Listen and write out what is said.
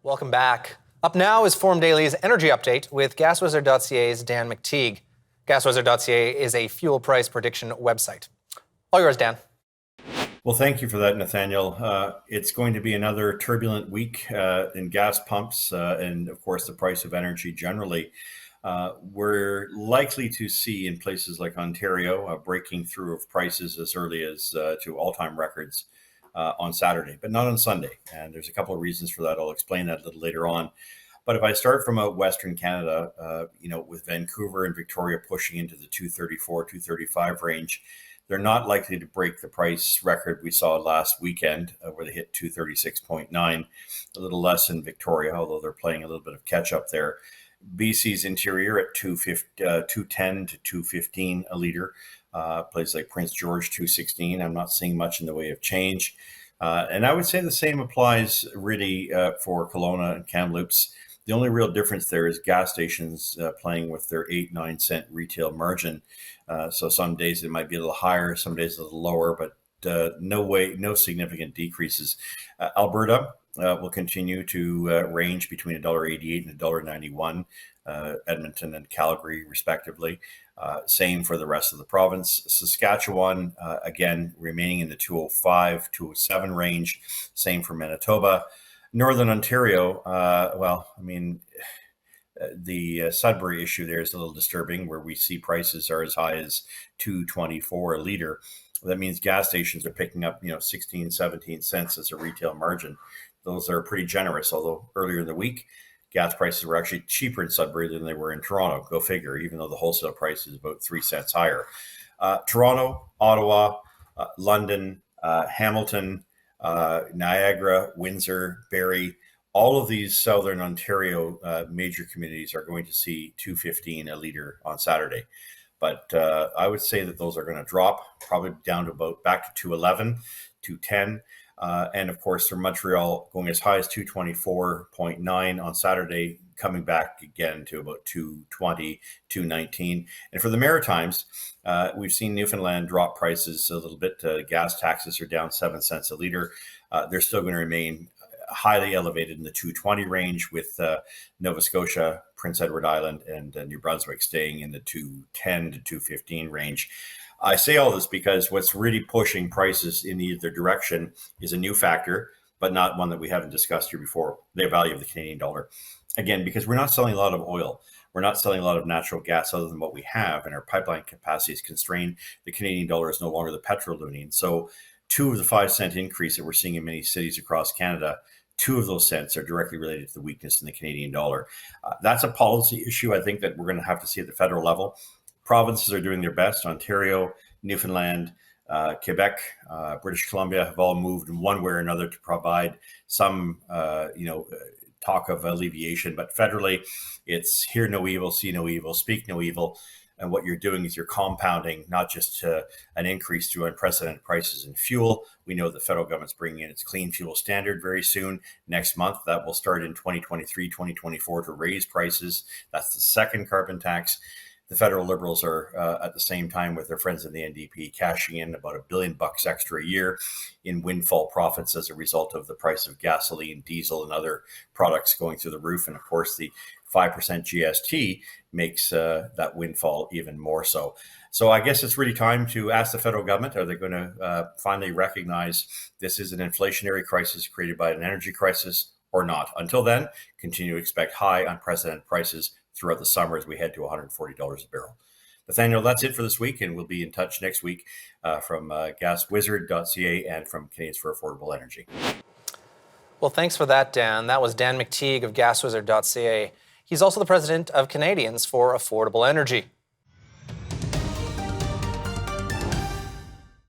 Welcome back. Up now is Forum Daily's Energy Update with GasWizard.ca's Dan McTeague. GasWizard.ca is a fuel price prediction website. All yours, Dan. Well, thank you for that, Nathaniel. It's going to be another turbulent week in gas pumps and, of course, the price of energy generally. We're likely to see in places like Ontario a breaking through of prices as early as to all-time records on Saturday, but not on Sunday. And there's a couple of reasons for that. I'll explain that a little later on. But if I start from out Western Canada, with Vancouver and Victoria pushing into the 234, 235 range, they're not likely to break the price record we saw last weekend, where they hit 236.9, a little less in Victoria, although they're playing a little bit of catch up there. BC's interior at 210 to 215 a litre. Places like Prince George, 216. I'm not seeing much in the way of change. And I would say the same applies really for Kelowna and Kamloops. The only real difference there is gas stations playing with their 8-9 cent retail margin. So some days it might be a little higher, some days a little lower, but no significant decreases. Alberta will continue to range between $1.88 and $1.91, Edmonton and Calgary, respectively. Same for the rest of the province. Saskatchewan, again, remaining in the 205, 207 range. Same for Manitoba. Northern Ontario, the Sudbury issue there is a little disturbing, where we see prices are as high as $2.24 a litre. That means gas stations are picking up, 16, 17 cents as a retail margin. Those are pretty generous, although earlier in the week, gas prices were actually cheaper in Sudbury than they were in Toronto. Go figure, even though the wholesale price is about 3 cents higher. Toronto, Ottawa, London, Hamilton, Niagara, Windsor, Barrie, all of these Southern Ontario major communities are going to see $2.15 a litre on Saturday. But I would say that those are going to drop probably down to about back to $2.11, $2.10. And of course, for Montreal, going as high as 224.9 on Saturday, coming back again to about 220, 219. And for the Maritimes, we've seen Newfoundland drop prices a little bit. Gas taxes are down 7 cents a litre. They're still going to remain highly elevated in the 220 range, with Nova Scotia, Prince Edward Island, and New Brunswick staying in the 210 to 215 range. I say all this because what's really pushing prices in either direction is a new factor, but not one that we haven't discussed here before: the value of the Canadian dollar. Again, because we're not selling a lot of oil, we're not selling a lot of natural gas other than what we have, and our pipeline capacity is constrained. The Canadian dollar is no longer the petro-loonie. So 2 of the 5 cent increase that we're seeing in many cities across Canada, 2 of those cents are directly related to the weakness in the Canadian dollar. That's a policy issue, I think, that we're going to have to see at the federal level. Provinces are doing their best. Ontario, Newfoundland, Quebec, British Columbia have all moved in one way or another to provide some, talk of alleviation. But federally, it's hear no evil, see no evil, speak no evil. And what you're doing is you're compounding not just an increase to unprecedented prices in fuel. We know the federal government's bringing in its clean fuel standard very soon. Next month, that will start in 2023, 2024 to raise prices. That's the second carbon tax. The federal Liberals are at the same time with their friends in the NDP cashing in about $1 billion extra a year in windfall profits as a result of the price of gasoline, diesel, and other products going through the roof. And of course, the 5% GST makes that windfall even more so. So I guess it's really time to ask the federal government, are they going to finally recognize this is an inflationary crisis created by an energy crisis or not? Until then, continue to expect high, unprecedented prices throughout the summer as we head to $140 a barrel. Nathaniel, that's it for this week, and we'll be in touch next week from GasWizard.ca and from Canadians for Affordable Energy. Well, thanks for that, Dan. That was Dan McTeague of GasWizard.ca. He's also the president of Canadians for Affordable Energy.